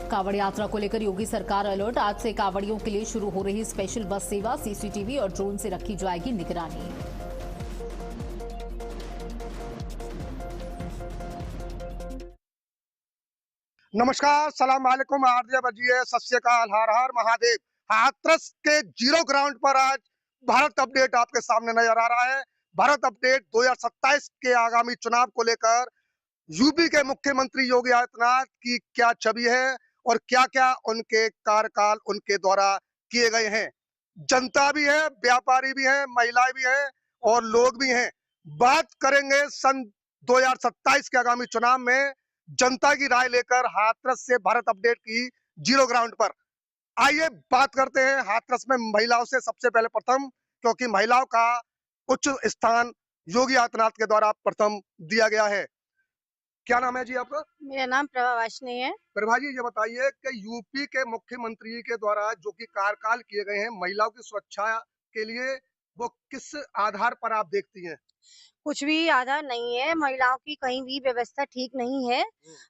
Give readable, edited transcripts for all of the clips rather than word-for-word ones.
कांवड़ यात्रा को लेकर योगी सरकार अलर्ट। आज से कांवड़ियों के लिए शुरू हो रही स्पेशल बस सेवा, सीसीटीवी और ड्रोन से रखी जाएगी निगरानी। नमस्कार, सलाम वालेकुम, आरजे बजिए, सत श्री अकाल, हर हर महादेव। हाथरस के जीरो ग्राउंड पर आज भारत अपडेट आपके सामने नजर आ रहा है। भारत अपडेट 2027 के आगामी चुनाव को लेकर यूपी के मुख्यमंत्री योगी आदित्यनाथ की क्या छवि है और क्या-क्या उनके कार्यकाल उनके द्वारा किए गए हैं। जनता भी है, व्यापारी भी है, महिलाएं भी हैं और लोग भी हैं। बात करेंगे सन 2027 के आगामी चुनाव में जनता की राय लेकर हाथरस से भारत अपडेट की जीरो ग्राउंड पर। आइए बात करते हैं हाथरस में महिलाओं से सबसे पहले प्रथम, क्योंकि महिलाओं का उच्च स्थान योगी आदित्यनाथ के द्वारा प्रथम दिया गया है। क्या नाम है जी आपका? मेरा नाम प्रभा वाशनी है। प्रभा जी, ये बताइए कि यूपी के मुख्यमंत्री के द्वारा जो कि कार्यकाल किए गए हैं महिलाओं की सुरक्षा के लिए, वो किस आधार पर आप देखती हैं? कुछ भी आधार नहीं है, महिलाओं की कहीं भी व्यवस्था ठीक नहीं है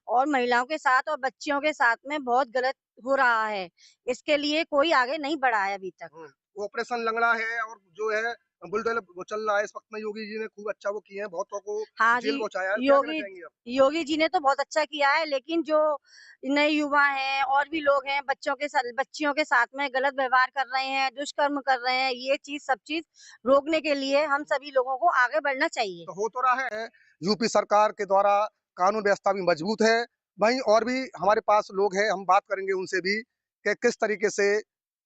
और महिलाओं के साथ और बच्चियों के साथ में बहुत गलत हो रहा है। इसके लिए कोई आगे नहीं बढ़ा है अभी तक। ऑपरेशन लंगड़ा है और जो है बुलडोजर वो चल रहा है, इस वक्त में योगी जी ने खूब अच्छा वो किए हैं, बहुतों को हाँ जेल जी, पहुंचाया है। क्या कहना योगी चाहेंगी आप? योगी जी ने तो बहुत अच्छा किया है, लेकिन जो नए युवा हैं और भी लोग हैं, बच्चियों के साथ में गलत व्यवहार कर रहे हैं, दुष्कर्म कर रहे हैं, ये सब चीज रोकने के लिए हम सभी लोगों को आगे बढ़ना चाहिए। तो हो तो रहा है, यूपी सरकार के द्वारा कानून व्यवस्था भी मजबूत है। वहीं और भी हमारे पास लोग हैं, हम बात करेंगे उनसे भी कि किस तरीके से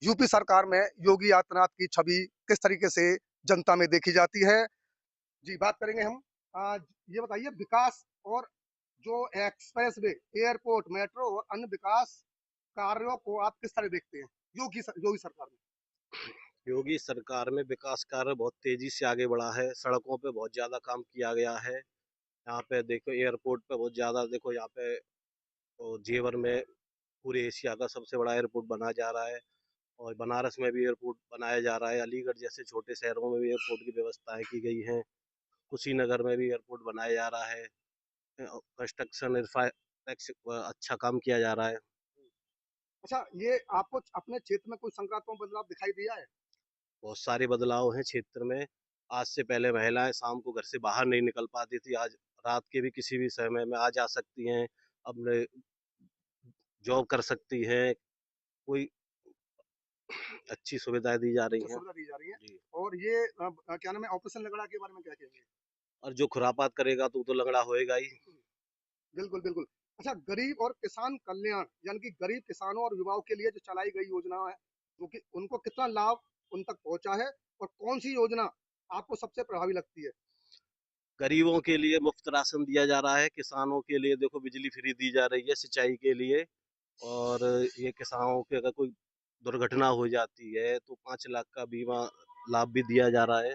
यूपी सरकार में योगी आदित्यनाथ की छवि किस तरीके से जनता में देखी जाती है। जी, बात करेंगे हम। आज ये बताइए, विकास और जो एक्सप्रेस वे, एयरपोर्ट, मेट्रो और अन्य विकास कार्यों को आप किस तरह देखते हैं योगी सरकार में? योगी सरकार में विकास कार्य बहुत तेजी से आगे बढ़ा है। सड़कों पे बहुत ज़्यादा काम किया गया है। यहाँ पे देखो, एयरपोर्ट पे बहुत ज़्यादा देखो, यहाँ पे तो जेवर में पूरे एशिया का सबसे बड़ा एयरपोर्ट बनाया जा रहा है और बनारस में भी एयरपोर्ट बनाया जा रहा है। अलीगढ़ जैसे छोटे शहरों में भी एयरपोर्ट की व्यवस्थाएं की गई हैं। कुशीनगर में भी एयरपोर्ट बनाया जा रहा है। कंस्ट्रक्शन अच्छा काम किया जा रहा है। अच्छा, ये आपको अपने क्षेत्र में कोई संक्रांतों बदलाव दिखाई दिया है? बहुत सारे बदलाव हैं क्षेत्र में। आज से पहले महिलाएं शाम को घर से बाहर नहीं निकल पाती थी, आज रात के भी किसी भी समय में आ जा सकती हैं, अपने जॉब कर सकती हैं। कोई अच्छी सुविधाएं दी जा रही अच्छा, हैं। सुविधा दी जा रही है। जी। और ये क्या नाम है, ऑपरेशन लंगड़ा के बारे में क्या कहेंगे? और जो खुरापात करेगा तो वो तो लंगड़ा होएगा ही। बिल्कुल बिल्कुल। अच्छा, गरीब और किसान कल्याण, यानी कि गरीब किसानों और युवाओं के लिए जो चलाई गई योजना है, जो कि उनको कितना लाभ उन तक पहुंचा है और कौन सी योजना आपको सबसे प्रभावी लगती है? गरीबों के लिए मुफ्त राशन दिया जा रहा है। किसानों के लिए देखो, बिजली फ्री दी जा रही है सिंचाई के लिए। और ये किसानों के अगर कोई दुर्घटना हो जाती है तो 5 लाख का बीमा लाभ भी दिया जा रहा है।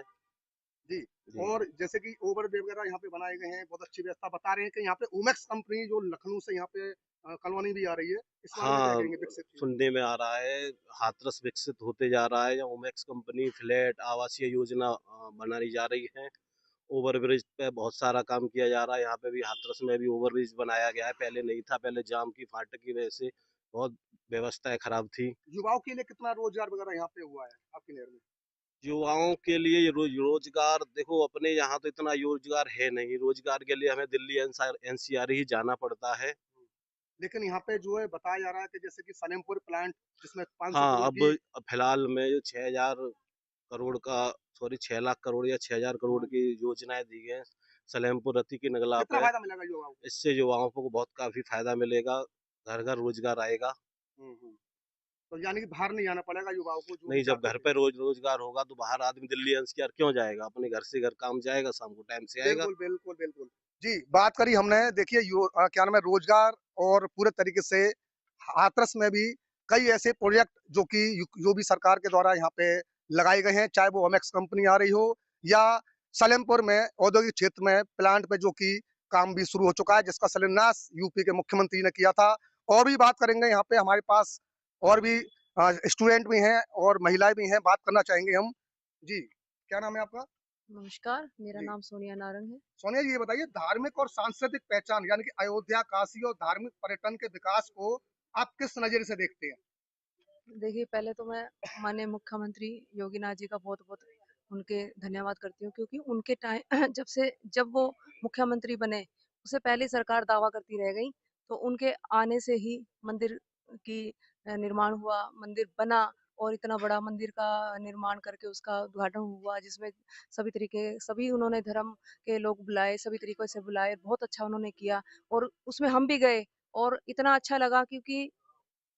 जी। जी। और जैसे कि ओवर वगैरह यहाँ पे बनाए गए हैं, बहुत अच्छी व्यवस्था बता रहे हैं कि यहाँ पे ओमेक्स कंपनी जो लखनऊ से यहाँ पे कॉलोनी भी आ रही है, इस बारे में क्या हाँ, कहेंगे? विकसित की सुनने में आ रहा है, हाथरस विकसित होते जा रहा है। ओमेक्स कंपनी फ्लैट आवासीय योजना बनाई जा रही है। ओवरब्रिज पे बहुत सारा काम किया जा रहा है। यहाँ पे भी हाथरस में भी ओवरब्रिज बनाया गया है, पहले नहीं था, पहले जाम की फाटक की वजह से बहुत व्यवस्थाएं खराब थी। युवाओं के लिए कितना रोजगार वगैरह यहाँ पे हुआ है आपकी नहर में? युवाओं के लिए ये रोजगार देखो, अपने यहाँ तो इतना रोजगार है नहीं। रोजगार के लिए हमें दिल्ली एनसीआर ही जाना पड़ता है। लेकिन यहाँ पे जो है बताया जा रहा है कि जैसे कि सलेमपुर प्लांट, जिसमें 500 हाँ, करोड़ की। अब फिलहाल में जो 6,000 करोड़ का, सॉरी 6 लाख करोड़ या 6,000 करोड़ की योजनाएं दी गई हैं सलेमपुर रति की नगला कितना पे। फायदा मिलेगा युवाओं को? इससे युवाओं को बहुत काफी फायदा मिलेगा, घर घर रोजगार आएगा। हम्म। तो यानी कि बाहर नहीं जाना पड़ेगा युवाओं को जो भी नहीं, जब चाहते घर थे। पे रोजगार होगा तो बाहर आदमी दिल्ली एनसीआर क्यों जाएगा? अपने घर से घर काम जाएगा, शाम को टाइम से आएगा। बिल्कुल बिल्कुल बिल्कुल। जी, बात करी हमने, देखिए क्या नाम है, रोजगार और पूरे तरीके से हाथरस में भी कई ऐसे प्रोजेक्ट जो कि जो भी सरकार के द्वारा यहाँ पे लगाए गए हैं, चाहे वो ओमेक्स कंपनी आ रही हो या सलेमपुर में औद्योगिक क्षेत्र में प्लांट पे जो कि काम भी शुरू हो चुका है, जिसका शिलान्यास यूपी के मुख्यमंत्री ने किया था। और भी बात करेंगे, यहाँ पे हमारे पास और भी स्टूडेंट भी हैं और महिलाएं भी हैं, बात करना चाहेंगे हम। जी, क्या नाम है आपका? नमस्कार, मेरा जी नाम सोनिया नारंग है। सोनिया जी, ये बताइए धार्मिक और सांस्कृतिक पहचान यानी कि अयोध्या, काशी और धार्मिक पर्यटन के विकास को आप किस नजरिए से देखते हैं? देखिए, पहले तो मैं माननीय मुख्यमंत्री योगी नाथ जी का बहुत-बहुत उनके धन्यवाद करती हूँ क्योंकि उनके टाइम जब वो मुख्यमंत्री बने, उससे पहले सरकार दावा करती रह गई, तो उनके आने से ही मंदिर की निर्माण हुआ, मंदिर बना और इतना बड़ा मंदिर का निर्माण करके उसका उद्घाटन हुआ, जिसमें सभी उन्होंने धर्म के लोग बुलाए, सभी तरीकों से बुलाए, बहुत अच्छा उन्होंने किया और उसमें हम भी गए और इतना अच्छा लगा क्योंकि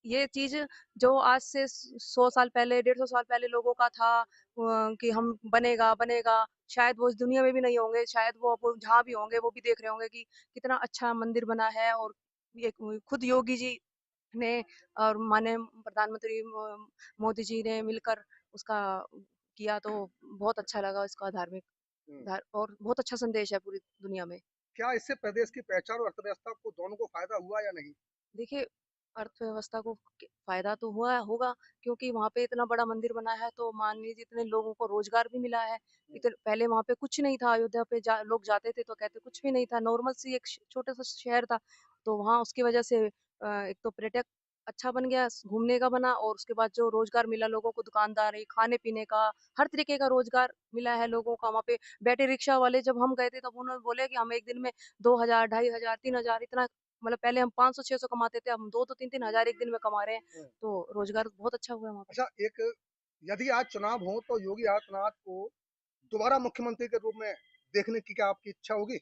ये चीज़ जो आज से 100 साल पहले, 150 साल पहले लोगों का था कि हम बनेगा, बनेगा, शायद वो इस दुनिया में भी नहीं होंगे, शायद वो अब जहाँ भी होंगे, वो भी देख रहे होंगे कि कितना अच्छा मंदिर बना है और ये खुद योगी जी ने और माननीय प्रधानमंत्री मोदी जी ने मिलकर उसका किया, तो बहुत अच्छा लगा इसका हम्म, और बहुत अच्छा संदेश है पूरी दुनिया में। क्या इससे प्रदेश की पहचान और अर्थव्यवस्था को दोनों को फायदा हुआ या नहीं? देखिए, अर्थव्यवस्था को फ़ायदा तो हुआ होगा क्योंकि वहाँ पे इतना बड़ा मंदिर बना है तो मान लीजिए इतने लोगों को रोज़गार भी मिला है। पहले वहाँ पे कुछ नहीं था, अयोध्या पे लोग जाते थे तो कहते कुछ भी नहीं था, नॉर्मल सी एक छोटा-सा शहर था। तो वहाँ उसकी वज़ह से एक तो पर्यटक अच्छा बन गया, घूमने का बना और उसके बाद जो रोज़गार मिला लोगों को, दुकानदारी, खाने-पीने का, हर तरीके का रोज़गार मिला है लोगों को। वहाँ पे बैटरी रिक्शा वाले जब हम गए थे तब उन्होंने बोले कि हम एक दिन में 2000, 2500, 3000 इतना मतलब पहले हम 500-600 कमाते थे, अब हम 2-2 3-3 हज़ार एक दिन में कमा रहे हैं, हम्म, तो रोज़गार बहुत अच्छा हुआ है वहाँ पे। अच्छा, एक यदि आज चुनाव हो तो योगी आदित्यनाथ को दोबारा मुख्यमंत्री के रूप में देखने की क्या आपकी इच्छा होगी?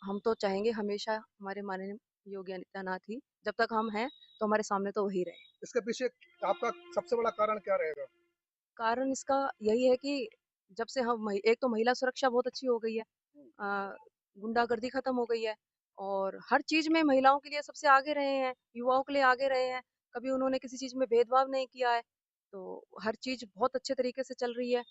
हम तो चाहेंगे हमेशा हमारे माननीय योगी आदित्यनाथ ही, जब तक हम हैं, तो हमारे सामने तो वही रहे। इसके पीछे आपका सबसे बड़ा कारण क्या रहेगा? कारण इसका यही है कि जब से एक तो महिला सुरक्षा बहुत अच्छी हो गई है, हम्म, अ, गुंडागर्दी खत्म हो गई है और हर चीज़ में महिलाओं के लिए सबसे आगे रहे हैं, युवाओं के लिए आगे रहे हैं, कभी उन्होंने किसी चीज़ में भेदभाव नहीं किया है, तो हर चीज़ बहुत अच्छे तरीके से चल रही है,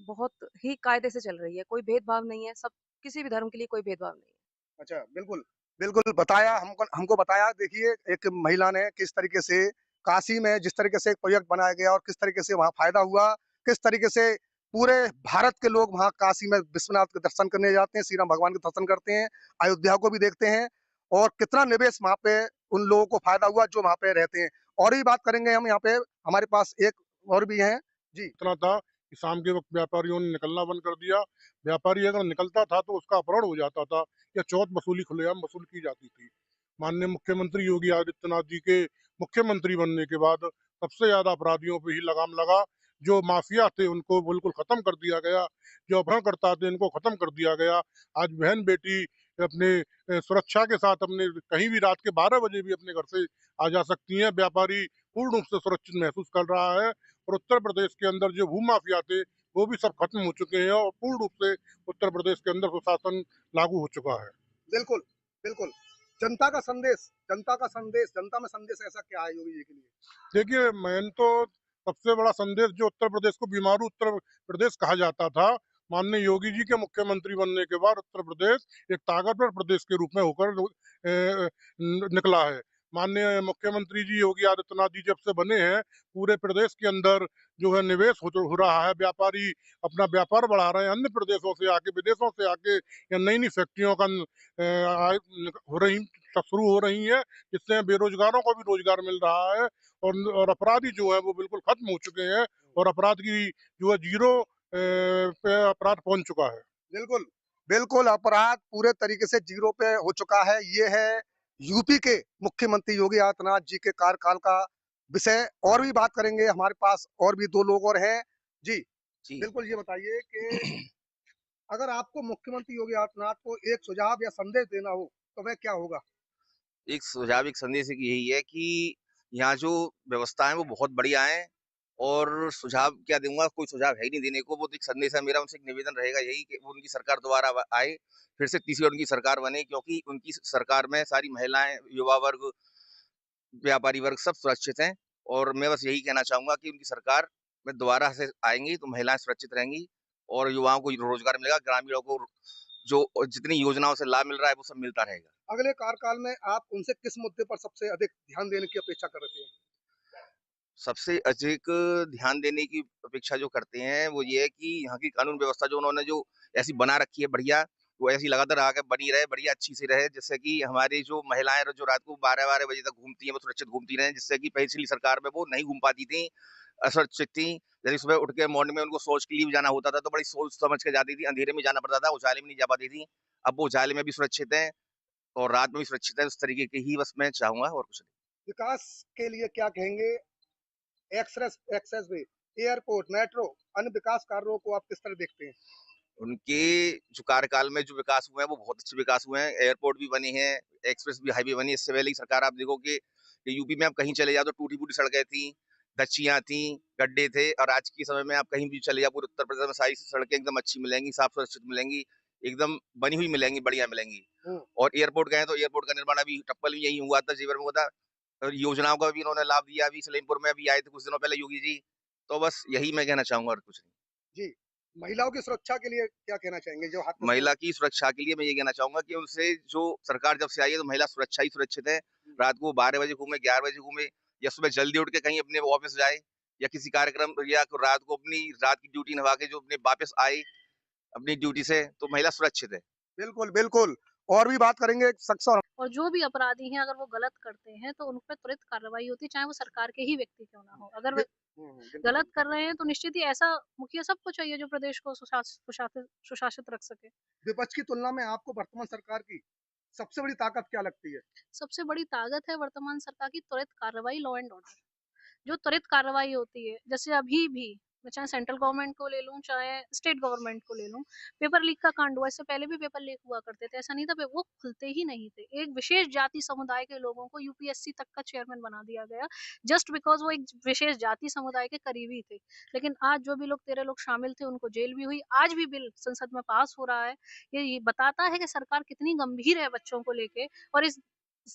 बहुत ही कायदे से चल रही है, कोई भेदभाव नहीं है, सब किसी भी धर्म के लिए कोई भेदभाव नहीं है। अच्छा, बिल्कुल, बिल्कुल बताया हमको हमको बताया देखिए एक महिला ने किस तरीके से काशी में जिस तरीके से एक प्रोजेक्ट बनाया गया और किस तरीके से वहाँ फ़ायदा हुआ, किस तरीके से पूरे भारत के लोग वहाँ काशी में विश्वनाथ के दर्शन करने जाते हैं, श्री राम भगवान के दर्शन करते हैं, अयोध्या को भी देखते हैं और कितना निवेश वहाँ पे उन लोगों को फ़ायदा हुआ जो वहाँ पे रहते हैं। और भी बात करेंगे हम यहाँ पे, हमारे पास एक और भी हैं। जी, इतना था कि शाम के वक्त व्यापारियों ने निकलना बंद कर दिया। व्यापारी अगर निकलता था तो उसका अपहरण हो जाता था या चौथ वसूली खुलेआम वसूल की जाती थी। माननीय मुख्यमंत्री योगी आदित्यनाथ जी के मुख्यमंत्री बनने के बाद सबसे ज्यादा अपराधियों पे ही लगाम लगा। जो माफिया थे उनको बिल्कुल खत्म कर दिया गया, जो अपहरणकर्ता थे इनको खत्म कर दिया गया। आज बहन बेटी अपने सुरक्षा के साथ अपने कहीं भी रात के 12 बजे भी अपने घर से आ जा सकती हैं। व्यापारी पूर्ण रूप से सुरक्षित महसूस कर रहा है और उत्तर प्रदेश के अंदर जो भूमाफिया थे वो भी सब खत्म हो चुके हैं और पूर्ण रूप से उत्तर प्रदेश के अंदर सुशासन लागू हो चुका है। बिल्कुल, बिल्कुल। जनता में संदेश ऐसा क्या है योगी जी के लिए? देखिए, मैंने तो सबसे बड़ा संदेश जो उत्तर प्रदेश को बीमारू उत्तर प्रदेश कहा जाता था, माननीय योगी जी के मुख्यमंत्री बनने के बाद उत्तर प्रदेश एक ताकतवर प्रदेश के रूप में होकर निकला है। माननीय मुख्यमंत्री जी योगी आदित्यनाथ जी जब से बने हैं, पूरे प्रदेश के अंदर जो है निवेश हो रहा है, व्यापारी अपना व्यापार बढ़ा रहे हैं, अन्य प्रदेशों से आके, विदेशों से आके या नई-नई फैक्ट्रियों का हो रही शुरू हो रही है, जिससे बेरोजगारों को भी रोजगार मिल रहा है और अपराधी जो है वो बिल्कुल खत्म हो चुके हैं और अपराध की जो है जीरो पे अपराध पहुंच चुका है। बिल्कुल, बिल्कुल अपराध पूरे तरीके से ज़ीरो पे हो चुका है। ये है यूपी के मुख्यमंत्री योगी आदित्यनाथ जी के कार्यकाल का विषय। और भी बात करेंगे, हमारे पास और भी 2 लोग और हैं। जी, जी। बिल्कुल ये बताइए कि अगर आपको मुख्यमंत्री योगी आदित्यनाथ को एक सुझाव या संदेश देना हो, तो वह क्या होगा? एक सुझाव, एक संदेश एक यही है कि यहाँ जो व्यवस्था है वो बहुत बढ़िया है और सुझाव क्या दूँगा, कोई सुझाव है ही नहीं देने को। वो तो एक संदेश है मेरा, उनसे एक निवेदन रहेगा यही कि वो उनकी सरकार दोबारा आए, फिर से तीसरी बार उनकी सरकार बने क्योंकि उनकी सरकार में सारी महिलाएँ, युवा वर्ग, व्यापारी वर्ग सब सुरक्षित हैं और मैं बस यही कहना चाहूँगा कि उनकी सरकार में दोबारा से आएँगी तो महिलाएँ सुरक्षित रहेंगी और युवाओं को रोज़गार मिलेगा, ग्रामीणों को जो जितनी योजनाओं से लाभ मिल रहा है वो सब मिलता रहेगा। अगले कार्यकाल में आप उनसे किस मुद्दे पर सबसे अधिक ध्यान देने की अपेक्षा करते हैं? सबसे अधिक ध्यान देने की अपेक्षा जो करते हैं वो ये है कि यहाँ की कानून व्यवस्था जो उन्होंने जो ऐसी बना रखी है बढ़िया, वो ऐसी लगातार आगे बनी रहे, बढ़िया अच्छी सी रहे, जिससे कि हमारी जो महिलाएं जो रात को 12-12 बजे तक घूमती हैं वो सुरक्षित घूमती रहें, जिससे कि पिछली सरकार में वो नहीं घूम पाती थी, असुरक्षित थी। जैसे सुबह उठ के मॉर्निंग में उनको शौच के लिए भी जाना होता था तो बड़ी सोच समझ के जाती थी, अंधेरे में जाना पड़ता था, उजाले में नहीं जा पाती थी। अब वो उजाले में भी सुरक्षित है और रात में भी सुरक्षित है। उस तरीके की ही बस मैं चाहूंगा और कुछ नहीं। विकास के लिए क्या कहेंगे? एक्सेस वे, एयरपोर्ट, मेट्रो, अन्य विकास कार्यों को आप किस तरह देखते हैं? उनके जो कार्यकाल में जो विकास हुए हैं वो बहुत अच्छे विकास हुए हैं। एयरपोर्ट भी बने हैं, एक्सप्रेस भी हाईवे बनी है। इससे पहले की सरकार आप देखोगे कि यूपी में आप कहीं चले जाओ तो टूटी फूटी सड़कें थी, धच्चियां थी, गड्ढे थे, और आज के समय में आप कहीं भी चले जाओ पूरे उत्तर प्रदेश में सारी सड़कें एकदम अच्छी मिलेंगी, साफ सुरक्षित मिलेंगी, एकदम बनी हुई मिलेंगी, बढ़िया मिलेंगी। हम्म, और एयरपोर्ट गए तो एयरपोर्ट का निर्माण अभी टप्पल में यही हुआ था, जेवर में हुआ था, और योजनाओं का भी इन्होंने लाभ दिया। अभी सलेमपुर में अभी आए थे कुछ दिनों पहले योगी जी। तो बस यही मैं कहना चाहूंगा और कुछ नहीं। जी। महिलाओं की सुरक्षा के लिए क्या कहना चाहेंगे जो हाथरस में? महिला की सुरक्षा के लिए मैं ये कहना चाहूंगा कि उनसे जो सरकार जब से आई है तो महिला सुरक्षा ही सुरक्षित है। रात को 12 बजे घूमे, 11 बजे घूमे, या सुबह जल्दी उठ के कहीं अपने ऑफिस जाए, या किसी कार्यक्रम, या रात को अपनी रात की ड्यूटी निभा के जो अपने वापस आए अपनी ड्यूटी से, तो महिला सुरक्षित है। बिल्कुल, बिल्कुल। और भी बात करेंगे एक शख्स और जो भी अपराधी हैं अगर वो गलत करते हैं तो उन पे त्वरित कार्रवाई होती है, चाहे वो सरकार के ही व्यक्ति क्यों ना हो। अगर वे बिल्कुल। गलत कर रहे हैं तो निश्चित ही ऐसा मुखिया सबको चाहिए जो प्रदेश को सुशासित रख सके। विपक्ष की तुलना में आपको वर्तमान सरकार की सबसे बड़ी ताकत क्या लगती है? सबसे बड़ी ताकत है वर्तमान सरकार की त्वरित कार्रवाई, लॉ एंड ऑर्डर। जो त्वरित कार्रवाई होती है, जैसे अभी भी मैं चाहे सेंट्रल गवर्नमेंट को ले लूं चाहे स्टेट गवर्नमेंट को ले लूं, पेपर लीक का कांड हुआ, इससे पहले भी पेपर लीक हुआ करते थे, ऐसा नहीं था, वो खुलते ही नहीं थे। एक विशेष जाति समुदाय के लोगों को यूपीएससी तक का चेयरमैन बना दिया गया, जस्ट बिकॉज वो एक विशेष जाति समुदाय के करीबी थे। लेकिन आज जो भी लोग 13 लोग शामिल थे उनको जेल भी हुई। आज भी बिल संसद में पास हो रहा है। ये बताता है कि सरकार कितनी गंभीर है बच्चों को लेके, और इस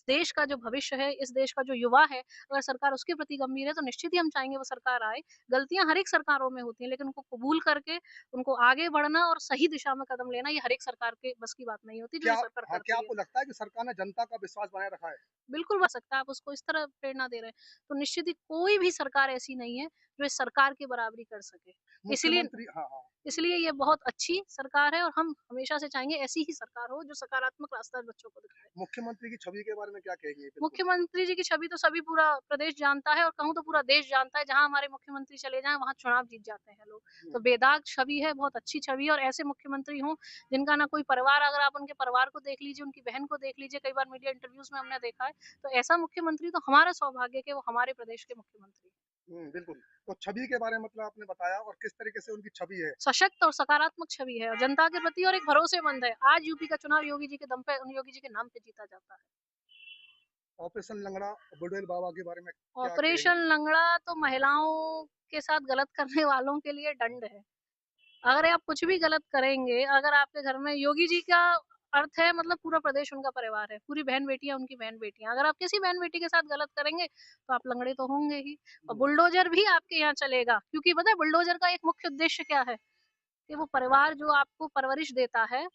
देश का जो भविष्य है, इस देश का जो युवा है, अगर सरकार उसके प्रति गंभीर है तो निश्चित ही हम चाहेंगे वो सरकार आए। गलतियां हर एक सरकारों में होती हैं, लेकिन उनको कबूल करके उनको आगे बढ़ना और सही दिशा में कदम लेना, ये हर एक सरकार के बस की बात नहीं होती जो क्या ये सरकार हाँ, करती क्या है। आपको लगता है कि सरकार ने जनता का विश्वास बनाए रखा है? बिल्कुल बढ़ सकता है, आप उसको इस तरह प्रेरणा दे रहे हैं तो निश्चित ही कोई भी सरकार ऐसी नहीं है जो इस सरकार की बराबरी कर सके। इसलिए मुख्यमंत्री हाँ, हाँ। इसलिए ये बहुत अच्छी सरकार है और हम हमेशा से चाहेंगे ऐसी ही सरकार हो जो सकारात्मक रास्ता बच्चों को दिखाए। मुख्यमंत्री की छवि के बारे में क्या कहेंगे? बिल्कुल। मुख्यमंत्री जी की छवि तो सभी पूरा प्रदेश जानता है, और कहूँ तो पूरा देश जानता है। जहाँ हमारे मुख्यमंत्री चले जाएं वहाँ चुनाव जीत जाते हैं लोग। तो बेदाग छवि है, बहुत अच्छी छवि है, और ऐसे मुख्यमंत्री हों जिनका ना कोई परिवार, अगर आप उनके परिवार को देख लीजिए, उनकी बहन को देख लीजिए, कई बार मीडिया इंटरव्यूज में हमने देखा है, तो ऐसा मुख्यमंत्री तो हमारा सौभाग्य है कि वो हमारे प्रदेश के मुख्यमंत्री हैं। बिल्कुल। तो छवि के बारे में मतलब आपने बताया और किस तरीके से उनकी छवि है। सशक्त और सकारात्मक छवि है और जनता के प्रति और एक भरोसेमंद है। आज यूपी का चुनाव योगी जी के दम पे, योगी जी के नाम पे जीता जाता है। ऑपरेशन लंगड़ा, बुलडोल बाबा के बारे में क्या ऑपरेशन कहेंगे? लंगड़ा तो महिलाओं के साथ गलत करने वालों के लिए दंड है। अगर आप कुछ भी गलत करेंगे, अगर आपके घर में योगी जी का अर्थ है मतलब पूरा प्रदेश उनका परिवार है, पूरी बहन बेटियां उनकी बहन बेटियां, अगर आप किसी बहन बेटी के साथ गलत करेंगे तो आप लंगड़े तो होंगे ही। और बुलडोजर भी आपके यहाँ चलेगा, क्योंकि पता है बुलडोजर का एक मुख्य उद्देश्य क्या है, कि वो परिवार जो आपको परवरिश देता है,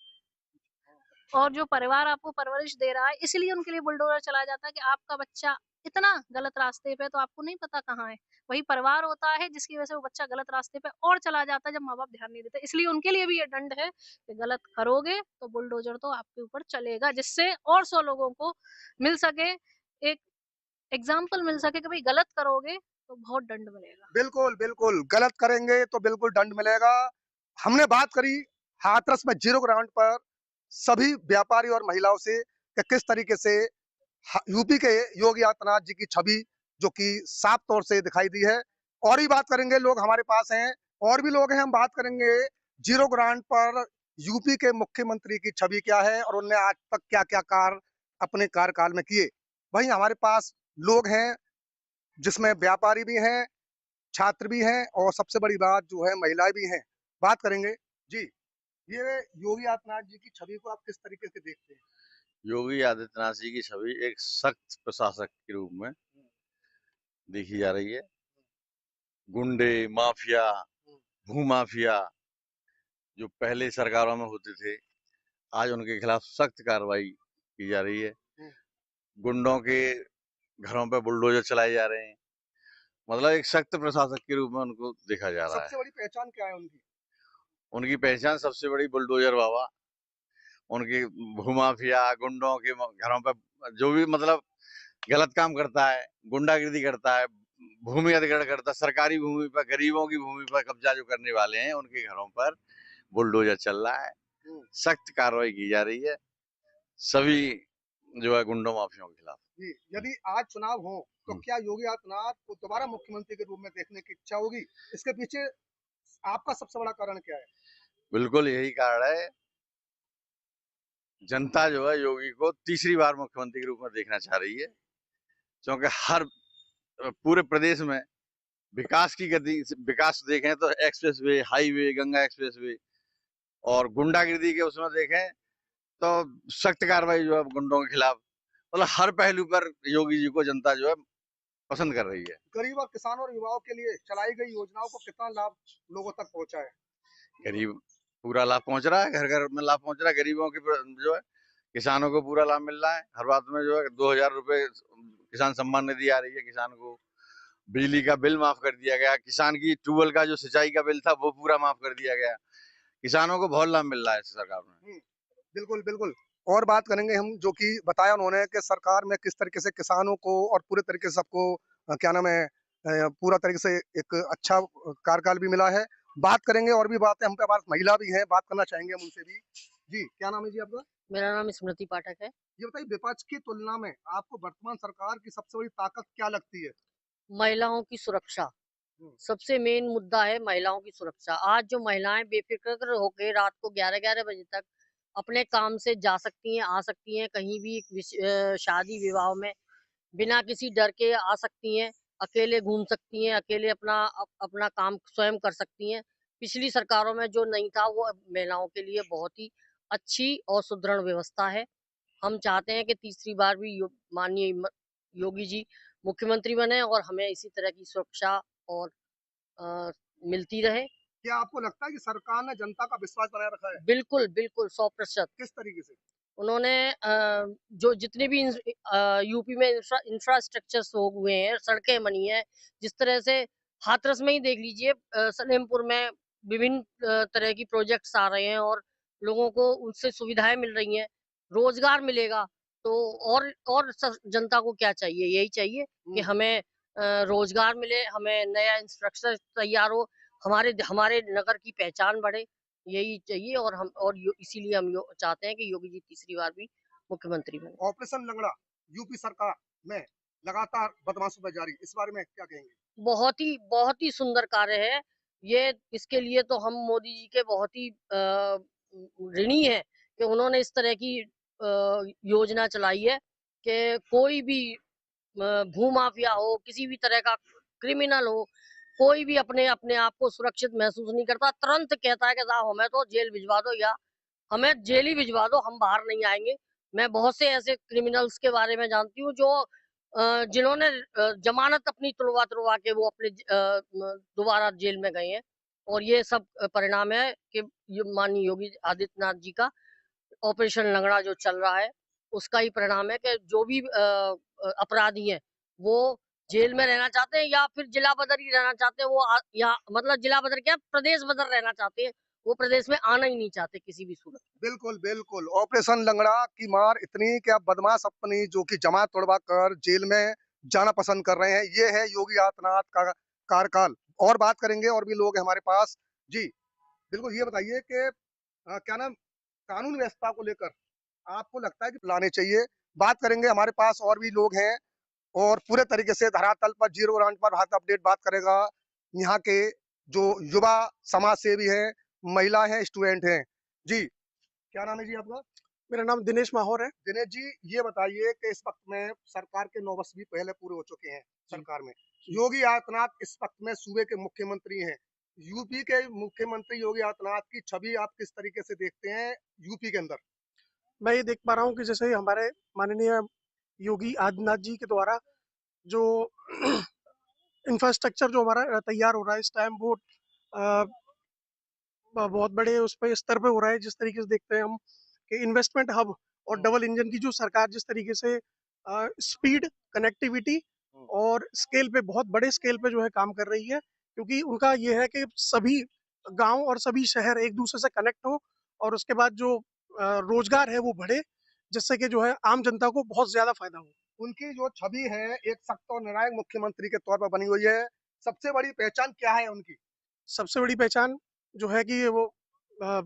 और जो परिवार आपको परवरिश दे रहा है, इसलिए उनके लिए बुलडोजर चला जाता है कि आपका बच्चा इतना गलत रास्ते पे तो आपको नहीं पता कहाँ है। वही परिवार होता है जिसकी वजह से वो बच्चा गलत रास्ते पे और चला जाता है जब माँ बाप ध्यान नहीं देते। इसलिए उनके लिए भी ये दंड है कि गलत करोगे तो बुलडोजर तो आपके ऊपर चलेगा, जिससे और 100 लोगों को मिल सके, एक एग्जाम्पल मिल सके कि भाई गलत करोगे तो बहुत दंड मिलेगा। बिल्कुल, बिल्कुल। गलत करेंगे तो बिल्कुल दंड मिलेगा। हमने बात करी हाथरस में जीरो ग्राउंड पर सभी व्यापारी और महिलाओं से कि किस तरीके से यूपी के योगी आदित्यनाथ जी की छवि जो कि साफ तौर से दिखाई दी है। और भी बात करेंगे, लोग हमारे पास हैं, और भी लोग हैं, हम बात करेंगे जीरो ग्राउंड पर यूपी के मुख्यमंत्री की छवि क्या है और उन्होंने आज तक क्या क्या कार्य अपने कार्यकाल में किए। वहीं हमारे पास लोग हैं जिसमें व्यापारी भी हैं, छात्र भी हैं और सबसे बड़ी बात जो है महिलाएं भी हैं। बात करेंगे जी, ये योगी आदित्यनाथ जी की छवि को आप किस तरीके से देखते हैं? योगी आदित्यनाथ जी की छवि एक सख्त प्रशासक के रूप में देखी जा रही है। गुंडे, माफिया, भूमाफिया जो पहले सरकारों में होते थे, आज उनके खिलाफ सख्त कार्रवाई की जा रही है। गुंडों के घरों पर बुलडोजर चलाए जा रहे हैं, मतलब एक सख्त प्रशासक के रूप में उनको देखा जा रहा है। सबसे बड़ी पहचान क्या है उनकी? उनकी पहचान सबसे बड़ी बुलडोजर बाबा, उनकी भूमाफिया, गुंडों के घरों पर जो भी मतलब गलत काम करता है, गुंडागिर्दी करता है, भूमि अधिग्रहण करता है, सरकारी भूमि पर, गरीबों की भूमि पर कब्जा जो करने वाले हैं, उनके घरों पर बुलडोजर चल रहा है। सख्त कार्रवाई की जा रही है सभी जो है गुंडों माफियाओं के खिलाफ। जी, यदि आज चुनाव हो तो क्या योगी आदित्यनाथ को दोबारा मुख्यमंत्री के रूप में देखने की इच्छा होगी? इसके पीछे आपका सबसे बड़ा कारण क्या है? बिल्कुल यही कारण है, जनता जो है योगी को तीसरी बार मुख्यमंत्री के रूप में देखना चाह रही है, क्योंकि हर पूरे प्रदेश में विकास की गति, विकास देखें तो एक्सप्रेसवे, हाईवे, गंगा एक्सप्रेसवे, और गुंडागिर्दी के उसमें देखें तो सख्त कार्रवाई जो है गुंडों के खिलाफ, मतलब हर पहलू पर योगी जी को जनता जो है पसंद कर रही है। गरीब और किसानों और युवाओं के लिए चलाई गई योजनाओं को कितना लाभ लोगों तक पहुंचा है? गरीब पूरा लाभ पहुंच रहा है, घर घर में लाभ पहुंच रहा है, गरीबों के जो है, किसानों को पूरा लाभ मिल रहा है। हर बात में जो है 2000 रुपए किसान सम्मान निधि आ रही है किसान को, बिजली का बिल माफ कर दिया गया, किसान की ट्यूबवेल का जो सिंचाई का बिल था वो पूरा माफ कर दिया गया। किसानों को बहुत लाभ मिल रहा है सरकार में। बिल्कुल बिल्कुल। और बात करेंगे हम, जो कि बताया उन्होंने कि सरकार में किस तरीके से किसानों को और पूरे तरीके से सबको क्या नाम है, पूरा तरीके से एक अच्छा कार्यकाल भी मिला है। बात करेंगे और भी बातें, हम पे हमारे महिला भी हैं, बात करना चाहेंगे हम उनसे भी। जी, क्या नाम है जी आपका? मेरा नाम स्मृति पाठक है। ये बताइए, विपक्ष की तुलना में आपको वर्तमान सरकार की सबसे बड़ी ताकत क्या लगती है? महिलाओं की सुरक्षा सबसे मेन मुद्दा है, महिलाओं की सुरक्षा। आज जो महिलाएं बेफिक्र होकर रात को 11-11 बजे तक अपने काम से जा सकती हैं, आ सकती हैं, कहीं भी शादी विवाह में बिना किसी डर के आ सकती हैं, अकेले घूम सकती हैं, अकेले अपना काम स्वयं कर सकती हैं। पिछली सरकारों में जो नहीं था वो अब महिलाओं के लिए बहुत ही अच्छी और सुदृढ़ व्यवस्था है। हम चाहते हैं कि तीसरी बार भी माननीय योगी जी मुख्यमंत्री बने और हमें इसी तरह की सुरक्षा और अ, मिलती रहे। क्या आपको लगता है कि सरकार ने जनता का विश्वास बनाए रखा है? बिल्कुल, बिल्कुल 100%। किस तरीके से? उन्होंने जो जितने भी यूपी में इंफ्रास्ट्रक्चर्स हो हुए हैं, सड़कें बनी हैं, जिस तरह से हाथरस में ही देख लीजिए, सलेमपुर में विभिन्न तरह की प्रोजेक्ट्स आ रहे हैं और लोगों को उनसे सुविधाएं मिल रही हैं, रोजगार मिलेगा। तो और जनता को क्या चाहिए? यही चाहिए कि हमें रोजगार मिले, हमें नया इंफ्रास्ट्रक्चर तैयार हो, हमारे नगर की पहचान बढ़े। यही चाहिए और इसीलिए हम चाहते हैं कि योगी जी तीसरी बार भी मुख्यमंत्री बने। ऑपरेशन लंगड़ा यूपी सरकार में लगातार बदमाशों पर जारी, इस बारे में क्या कहेंगे? बहुत ही सुंदर कार्य है ये। इसके लिए तो हम मोदी जी के बहुत ही ऋणी हैं कि उन्होंने इस तरह की योजना चलाई है कि कोई भी भूमाफिया हो, किसी भी तरह का क्रिमिनल हो, कोई भी अपने अपने आप को सुरक्षित महसूस नहीं करता, तुरंत कहता है कि साहब हमें तो जेल भिजवा दो या हमें जेल ही भिजवा दो, हम बाहर नहीं आएंगे। मैं बहुत से ऐसे क्रिमिनल्स के बारे में जानती हूँ जो जिन्होंने जमानत अपनी तुड़वा तुड़वा के वो अपने दोबारा जेल में गए हैं। और ये सब परिणाम है कि माननीय योगी आदित्यनाथ जी का ऑपरेशन लंगड़ा जो चल रहा है उसका ही परिणाम है कि जो भी अपराधी हैं वो जेल में रहना चाहते हैं या फिर जिला बदर ही रहना चाहते हैं। वो या मतलब जिला बदर क्या, प्रदेश बदर रहना चाहते हैं। वो प्रदेश में आना ही नहीं चाहते किसी भी सूरत। बिल्कुल बिल्कुल। ऑपरेशन लंगड़ा की मार इतनी कि अब बदमाश अपनी जो कि जमात तोड़वा कर जेल में जाना पसंद कर रहे हैं। ये है योगी आदित्यनाथ का कार्यकाल। और बात करेंगे, और भी लोग हैं हमारे पास। जी बिल्कुल। ये बताइए कि क्या नाम, कानून व्यवस्था को लेकर आपको लगता है कि लाने चाहिए? बात करेंगे, हमारे पास और भी लोग हैं और पूरे तरीके से धरातल पर जीरो ग्राउंड पर भारत अपडेट बात करेगा। यहाँ के जो युवा समाज सेवी हैं, महिला हैं, स्टूडेंट हैं। जी, क्या नाम है जी आपका? मेरा नाम दिनेश माहौर है। दिनेश जी, ये बताइए कि इस वक्त में सरकार के 9 वर्ष भी पहले पूरे हो चुके हैं सरकार में। योगी आदित्यनाथ इस वक्त में सूबे के मुख्यमंत्री हैं। यूपी के मुख्यमंत्री योगी आदित्यनाथ की छवि आप किस तरीके से देखते हैं यूपी के अंदर? मैं ये देख पा रहा हूँ कि जैसे हमारे माननीय योगी आदित्यनाथ जी के द्वारा जो इंफ्रास्ट्रक्चर जो हमारा तैयार हो रहा है इस टाइम, वो बहुत बड़े उस पे स्तर पे हो रहा है। जिस तरीके से देखते हैं हम कि इन्वेस्टमेंट हब और डबल इंजन की जो सरकार जिस तरीके से स्पीड, कनेक्टिविटी और स्केल पे, बहुत बड़े स्केल पे जो है काम कर रही है, क्योंकि उनका ये है कि सभी गांव और सभी शहर एक दूसरे से कनेक्ट हो और उसके बाद जो रोजगार है वो बढ़े, जिससे कि जो है आम जनता को बहुत ज्यादा फायदा हो। उनकी जो छवि है एक सख्त और निर्णायक मुख्यमंत्री के तौर पर बनी हुई है। सबसे बड़ी पहचान क्या है उनकी? सबसे बड़ी पहचान जो है कि वो अ,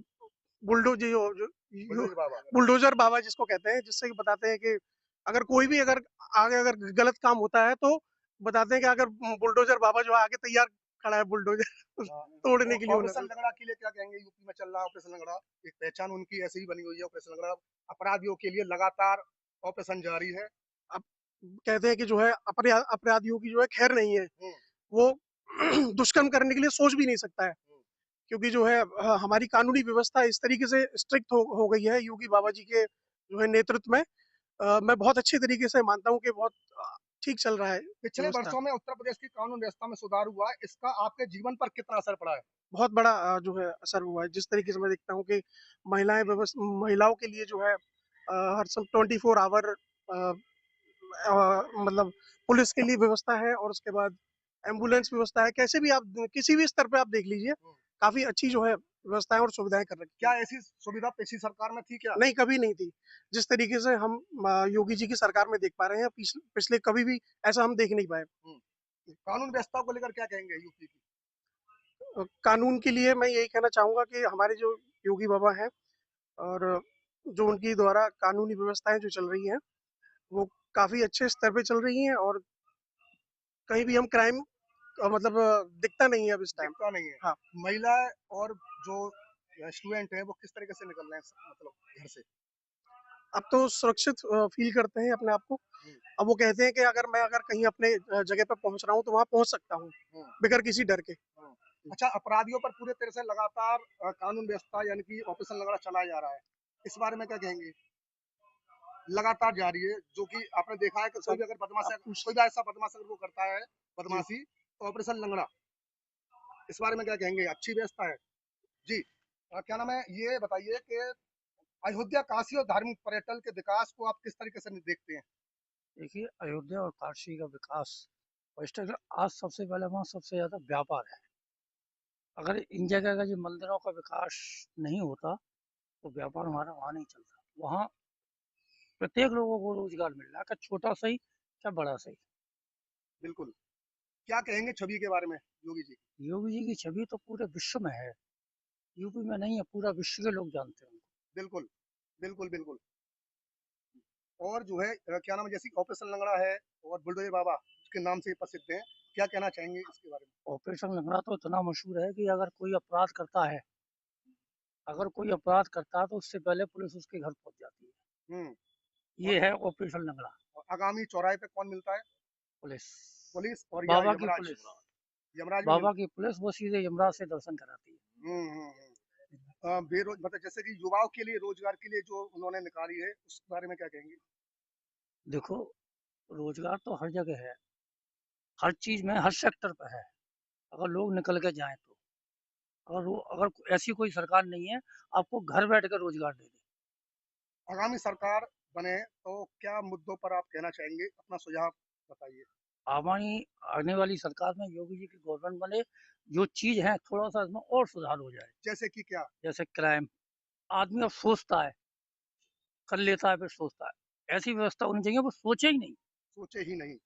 बुलडोज जो जो बुलडोजर बाबा। बुलडोजर बाबा जिसको कहते हैं, जिससे कि बताते हैं कि अगर कोई भी अगर आगे अगर गलत काम होता है तो बताते हैं कि अगर बुलडोजर बाबा जो है आगे तैयार खड़ा है बुलडोजर तोड़ने के लिए ऑपरेशन उन्हें। लंगड़ा के लिए क्या कहेंगे? यूपी में चल रहा है ऑपरेशन लंगड़ा, एक पहचान उनकी ऐसी ही बनी हुई है ऑपरेशन लंगड़ा। अपराधियों के लिए लगातार ऑपरेशन जारी है। अब कहते हैं कि जो है अपराधियों की जो है खैर नहीं है, वो दुष्कर्म करने के लिए सोच भी नहीं सकता है, क्योंकि जो है हमारी कानूनी व्यवस्था इस तरीके से स्ट्रिक्ट हो गई है योगी बाबा जी के जो है नेतृत्व में। मैं बहुत अच्छे तरीके से मानता हूँ कि बहुत ठीक चल रहा है पिछले व्यवस्था। वर्षों में उत्तर प्रदेश की कानून व्यवस्था में सुधार हुआ है, इसका आपके जीवन पर कितना असर पड़ा है? बहुत बड़ा जो है असर हुआ है। जिस तरीके से मैं देखता हूँ कि महिलाओं के लिए जो है हर सब 24 आवर मतलब पुलिस के लिए व्यवस्था है, और उसके बाद एम्बुलेंस व्यवस्था है। कैसे भी आप किसी भी स्तर पे आप देख लीजिए, काफी अच्छी जो है व्यवस्थाएं और सुविधाएं कर रखी क्या ऐसी सुविधा पिछली सरकार में थी क्या? नहीं, कभी नहीं थी। जिस तरीके से हम योगी जी की सरकार में देख पा रहे हैं, पिछले कभी भी ऐसा हम देख नहीं पाए। कानून व्यवस्था को लेकर क्या कहेंगे यूपी की? कानून के लिए मैं यही कहना चाहूंगा कि हमारे जो योगी बाबा हैं और जो उनकी द्वारा कानूनी व्यवस्थाएं जो चल रही हैं, वो काफी अच्छे स्तर पे चल रही हैं, और कहीं भी हम क्राइम मतलब दिखता नहीं है अब इस टाइम। दिखता नहीं है। हाँ। महिला और जो स्टूडेंट हैं वो किस तरीके से निकल रहे हैं मतलब घर से? अब तो सुरक्षित फील करते हैं अपने आप को। अब वो कहते हैं कि अगर कहीं अपने जगह पे पहुंच रहा हूँ तो वहां पहुंच सकता हूँ बगैर किसी डर के। अच्छा, अपराधियों पर पूरे तरह से लगातार कानून व्यवस्था यानी कि ऑपरेशन लंगड़ा चलाया जा रहा है, इस बारे में क्या कहेंगे? लगातार जारी है, जो कि आपने देखा है कि कोई भी अगर कोई भी ऐसा बदमाश अगर वो करता है बदमाशी, तो ऑपरेशन लंगड़ा, इस बारे में क्या कहेंगे? अच्छी व्यवस्था है जी। क्या नाम है, ये बताइए कि अयोध्या, काशी और धार्मिक पर्यटन के विकास को आप किस तरीके से देखते हैं? देखिए, अयोध्या और काशी का विकास वैसे आज सबसे पहले वहाँ सबसे ज्यादा व्यापार है। अगर इन जगह का जो मंदिरों का विकास नहीं होता तो व्यापार हमारा वहाँ नहीं चलता। वहाँ प्रत्येक लोगों को रोजगार मिल रहा है, चाहे छोटा सही चाहे बड़ा सही। बिल्कुल। क्या कहेंगे छवि के बारे में योगी जी? योगी जी की छवि तो पूरे विश्व में है, यूपी में नहीं है, पूरा विश्व के लोग जानते हैं उनको। बिल्कुल, बिल्कुल, बिल्कुल। और जो है क्या नाम है, जैसे ऑपरेशन लंगड़ा है और बुलडोजर बाबा के नाम से प्रसिद्ध हैं, क्या कहना चाहेंगे इसके बारे में? ऑपरेशन लंगड़ा तो इतना मशहूर है कि अगर कोई अपराध करता है तो उससे पहले पुलिस उसके घर पहुंच जाती है। ये है ऑपरेशन लंगड़ा। और आगामी चौराहे पे कौन मिलता है? पुलिस पुलिस और बाबा की पुलिस यमराज भी बाबा की पुलिस वो सीधे यमराज से दर्शन कराती है। मतलब जैसे कि युवाओं के लिए रोजगार के लिए जो उन्होंने निकाली है, उस बारे में क्या कहेंगे? देखो, रोजगार तो हर जगह है, हर चीज में, हर सेक्टर पे है, अगर लोग निकल के जाएं तो। अगर ऐसी कोई सरकार नहीं है आपको घर बैठ कर रोजगार दे दे। आगामी सरकार बने तो क्या मुद्दों पर आप कहना चाहेंगे? अपना सुझाव बताइए। आने वाली सरकार में योगी जी की गवर्नमेंट बने, जो चीज है थोड़ा सा इसमें और सुधार हो जाए। जैसे कि क्या? जैसे क्राइम, आदमी अब सोचता है, कर लेता है, फिर सोचता है। ऐसी व्यवस्था होनी चाहिए वो सोचे ही नहीं।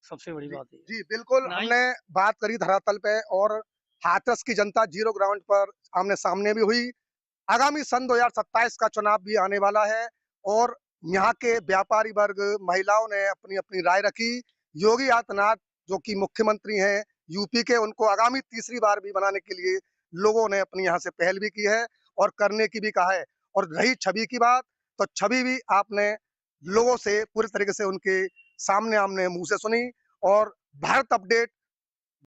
सबसे बड़ी बात है जी बिल्कुल, हमने बात करी धरातल पे और हाथरस की जनता जीरो ग्राउंड पर आमने सामने भी हुई। आगामी सन 2027 का चुनाव भी आने वाला है और यहाँ के व्यापारी वर्ग, महिलाओं ने अपनी अपनी राय रखी। योगी आदित्यनाथ जो कि मुख्यमंत्री हैं यूपी के, उनको आगामी तीसरी बार भी बनाने के लिए लोगों ने अपनी यहाँ से पहल भी की है और करने की भी कहा है। और रही छवि की बात, तो छवि भी आपने लोगों से पूरी तरीके से उनके सामने आमने मुंह से सुनी। और भारत अपडेट